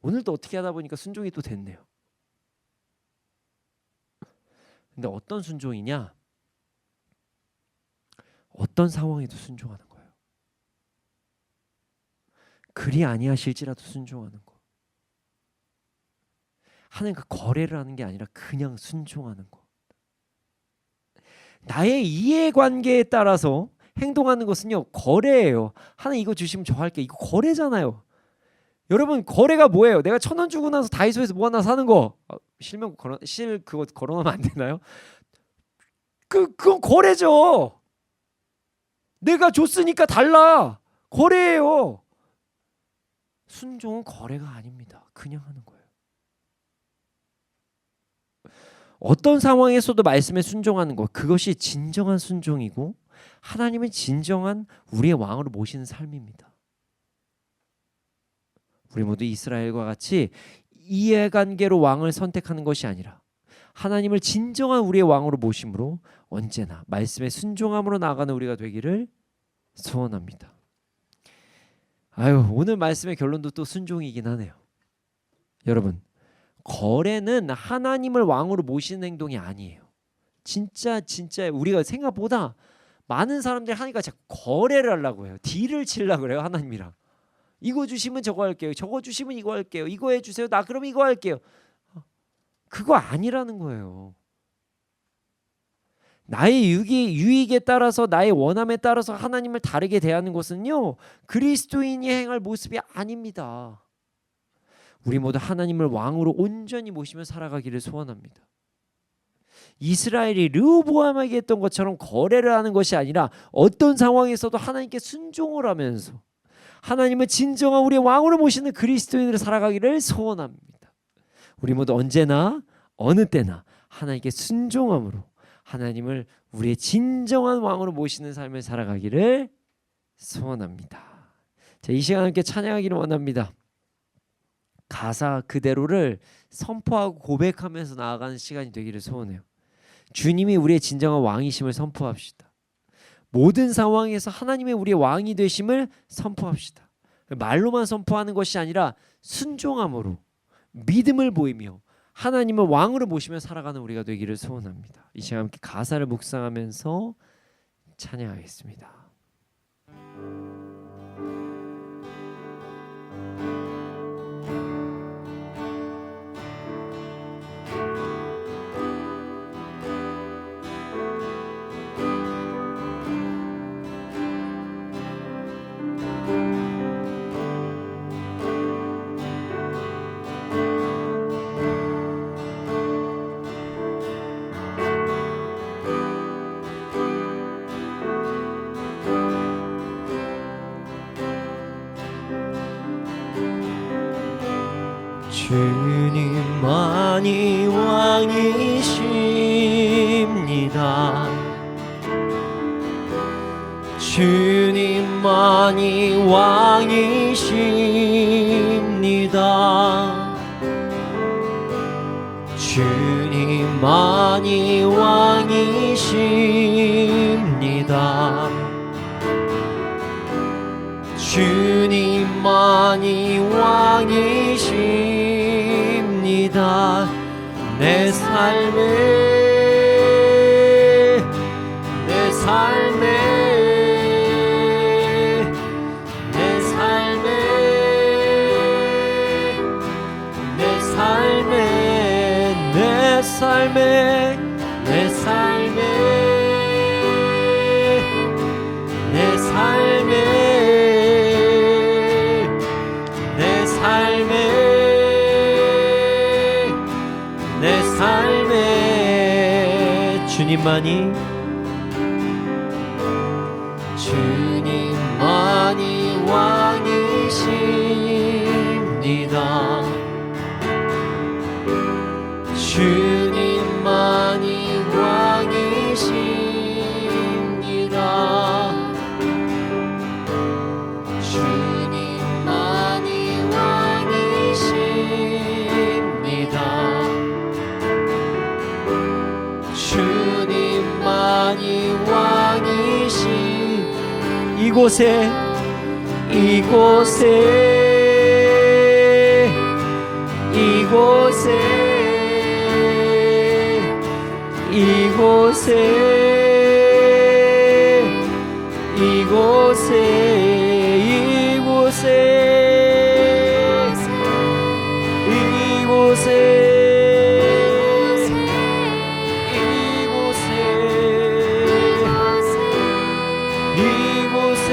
오늘도 어떻게 하다 보니까 순종이 또 됐네요. 근데 어떤 순종이냐? 어떤 상황에도 순종하는 거예요. 그리 아니하실지라도 순종하는 거. 하나님과 거래를 하는 게 아니라 그냥 순종하는 거. 나의 이해관계에 따라서 행동하는 것은요 거래예요. 하나님 이거 주시면 저 할게. 이거 거래잖아요. 여러분 거래가 뭐예요? 내가 1,000원 주고 나서 다이소에서 뭐 하나 사는 거 실명 그거 걸어놓으면 안 되나요? 그건 거래죠. 내가 줬으니까 달라. 거래예요. 순종은 거래가 아닙니다. 그냥 하는 거예요. 어떤 상황에서도 말씀에 순종하는 것, 그것이 진정한 순종이고 하나님은 진정한 우리의 왕으로 모시는 삶입니다. 우리 모두 이스라엘과 같이 이해관계로 왕을 선택하는 것이 아니라 하나님을 진정한 우리의 왕으로 모심으로 언제나 말씀에 순종함으로 나아가는 우리가 되기를 소원합니다. 오늘 말씀의 결론도 또 순종이긴 하네요. 여러분, 거래는 하나님을 왕으로 모시는 행동이 아니에요. 진짜 우리가 생각보다 많은 사람들이 하니까 자꾸 거래를 하려고 해요. 딜을 치려고 그래요. 하나님이랑. 이거 주시면 저거 할게요. 저거 주시면 이거 할게요. 이거 해주세요. 나 그럼 이거 할게요. 그거 아니라는 거예요. 나의 유익에 따라서, 나의 원함에 따라서 하나님을 다르게 대하는 것은요, 그리스도인이 행할 모습이 아닙니다. 우리 모두 하나님을 왕으로 온전히 모시며 살아가기를 소원합니다. 이스라엘이 르호보암에게 했던 것처럼 거래를 하는 것이 아니라 어떤 상황에서도 하나님께 순종을 하면서 하나님을 진정한 우리의 왕으로 모시는 그리스도인으로 살아가기를 소원합니다. 우리 모두 언제나 어느 때나 하나님께 순종함으로 하나님을 우리의 진정한 왕으로 모시는 삶을 살아가기를 소원합니다. 자, 이 시간 함께 찬양하기를 원합니다. 가사 그대로를 선포하고 고백하면서 나아가는 시간이 되기를 소원해요. 주님이 우리의 진정한 왕이심을 선포합시다. 모든 상황에서 하나님의 우리의 왕이 되심을 선포합시다. 말로만 선포하는 것이 아니라 순종함으로 믿음을 보이며 하나님을 왕으로 모시며 살아가는 우리가 되기를 소원합니다. 이 시간 함께 가사를 묵상하면서 찬양하겠습니다. 주님만이 왕이십니다. 주님만이 왕이십니다. 주님만이 왕이십니다. 주님만이 왕이십니다. 내 삶에 내 삶에 내 삶에 내 삶에 내 삶에 내 삶에 내 삶에 내 삶에 내 삶에 주님만이 주님만이 왕이십니다. 주님만이 왕이십니다. 주님만이 왕이십니다. 주님만이 왕이시 이곳에 이곳에 이곳에 이곳에 이곳에 이곳에 이곳에 이곳에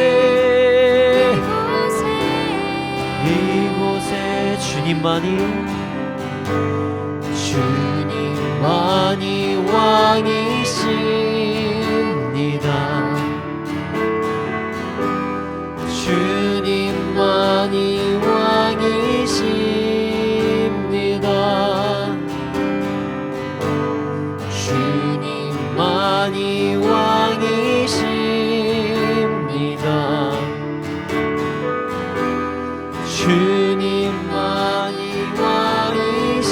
이곳에 주님만이 왕이십니다. 주님만이 왕이십니다. 주님만이 왕이십니다. 주님만이 왕이시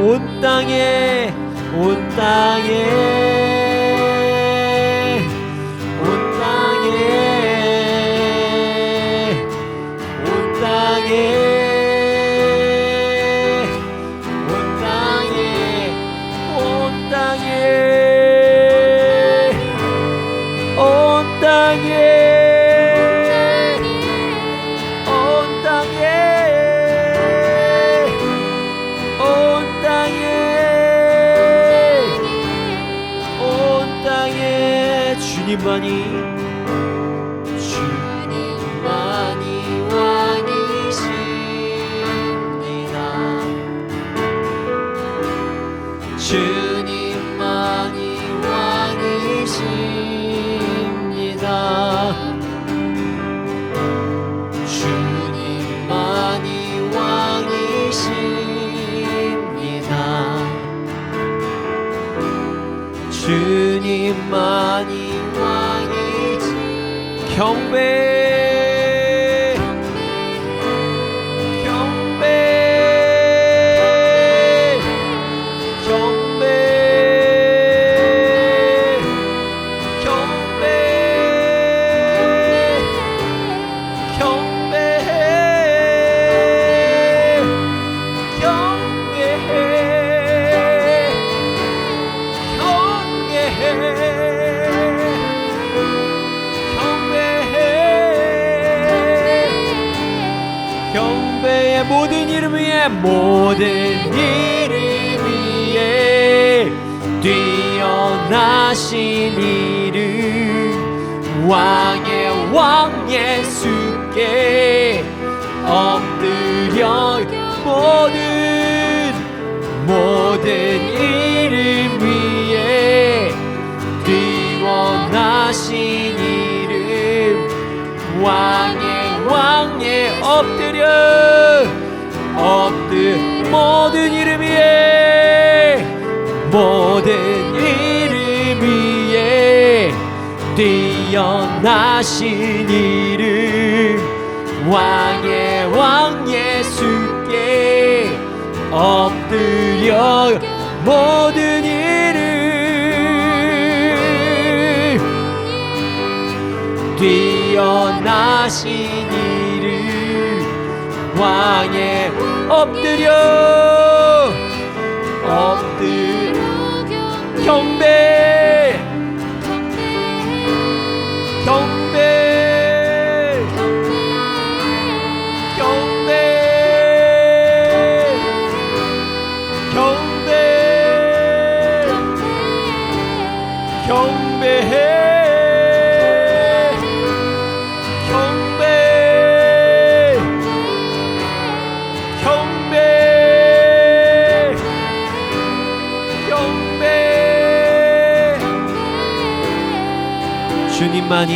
온 땅에 온 땅에 온 땅에 온 땅에 온 땅에 온 땅에 온 땅에 온 땅에 온 땅에 온 땅에 주님만이 왕이십니다. 주님만이 왕이십니다. 주님만이 왕이십니다. 주님만이 왕이시 경배 경배 경배 경배 경배해 경배의 모든 이름 위에 모든 이름 위에 뛰어나신 이름 왕의 왕 예수께 엎드려 모든 이름 위에 뛰어나신 이름 왕의 엎드려 모든 이름 위에 모든 이름 위에 뛰어나신 이름 왕의 왕 예수께 엎드려 모든 이름 뛰어나신 이름 왕의 엎드려 경배 경배 경배 경배 경배해 경배 경배 경배 주님만이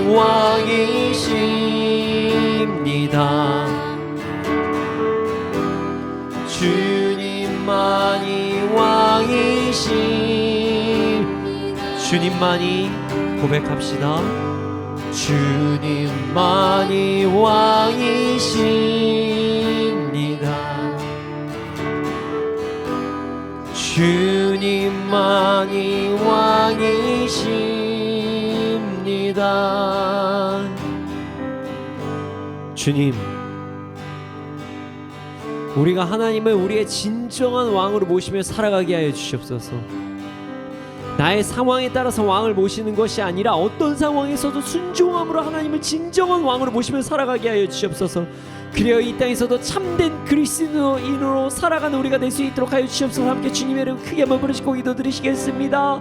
왕이십니다. 주님만이 왕이십니다. 주님만이 고백합시다. 주님만이 왕이십니다. 주님만이 왕이십니다. 주님, 우리가 하나님을 우리의 진정한 왕으로 모시며 살아가게 하여 주시옵소서. 나의 상황에 따라서 왕을 모시는 것이 아니라 어떤 상황에서도 순종함으로 하나님을 진정한 왕으로 모시며 살아가게 하여 주시옵소서. 그리하여 이 땅에서도 참된 그리스도인으로 살아가는 우리가 될 수 있도록 하여 주시옵소서. 함께 주님의 이름 크게 한번 부르시고 기도드리시겠습니다.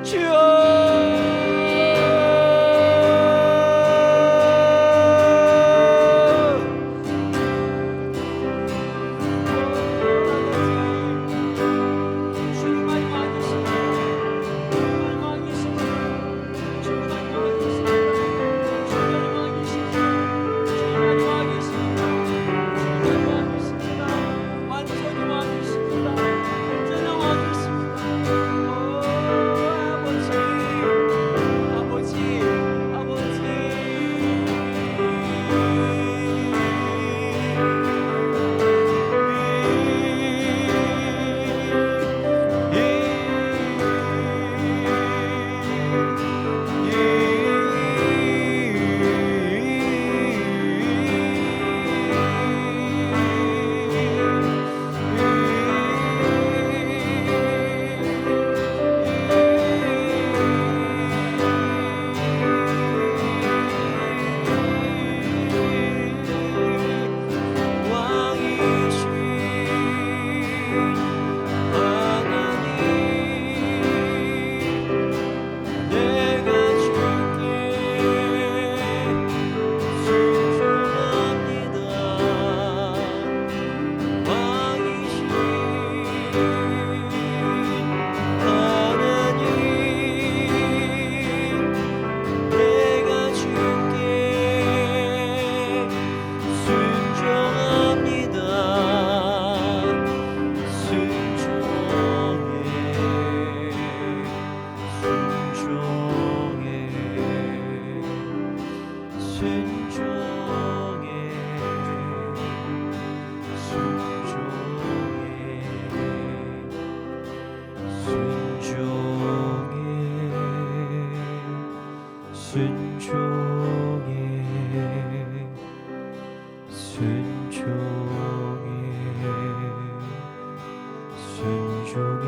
주여 순종해 순종해 순종해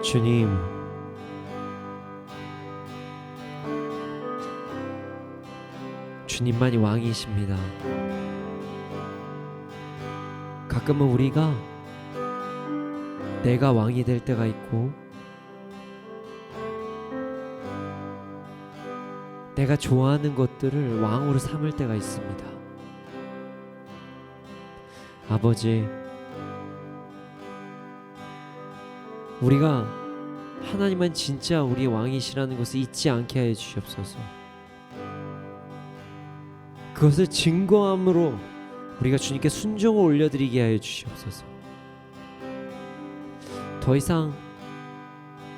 주님, 주님만이 왕이십니다. 가끔은 우리가 내가 왕이 될 때가 있고 내가 좋아하는 것들을 왕으로 삼을 때가 있습니다. 아버지, 우리가 하나님은 진짜 우리 왕이시라는 것을 잊지 않게 하여 주시옵소서. 그것을 증거함으로 우리가 주님께 순종을 올려드리게 하여 주시옵소서. 더 이상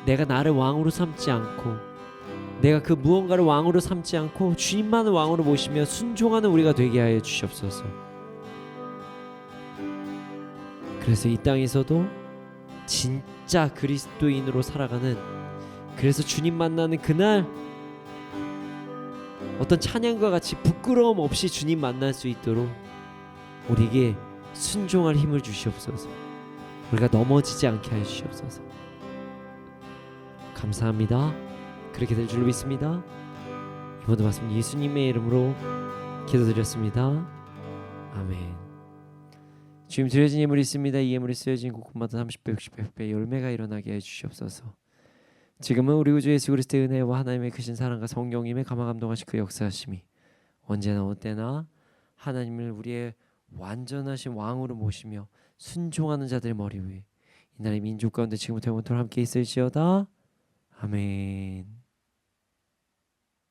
내가 나를 왕으로 삼지 않고 내가 그 무언가를 왕으로 삼지 않고 주님만을 왕으로 모시며 순종하는 우리가 되게 하여 주시옵소서. 그래서 이 땅에서도 진짜 그리스도인으로 살아가는, 그래서 주님 만나는 그날 어떤 찬양과 같이 부끄러움 없이 주님 만날 수 있도록 우리에게 순종할 힘을 주시옵소서. 우리가 넘어지지 않게 하여 주시옵소서. 감사합니다. 그렇게 될 줄로 믿습니다. 이번도 말씀 예수님의 이름으로 기도드렸습니다. 아멘. 주님, 드려진 예물이 있습니다. 이 예물이 쓰여진 곳곳마다 30배, 60배, 100배 열매가 일어나게 해 주시옵소서. 지금은 우리 구주 예수 그리스도의 은혜와 하나님의 크신 사랑과 성령님의 감화 감동하신 그 역사하심이 언제나 어때나 하나님을 우리의 완전하신 왕으로 모시며 순종하는 자들의 머리 위에 이 나라의 민족 가운데 지금부터 영원토록 함께 있을지어다. 아멘.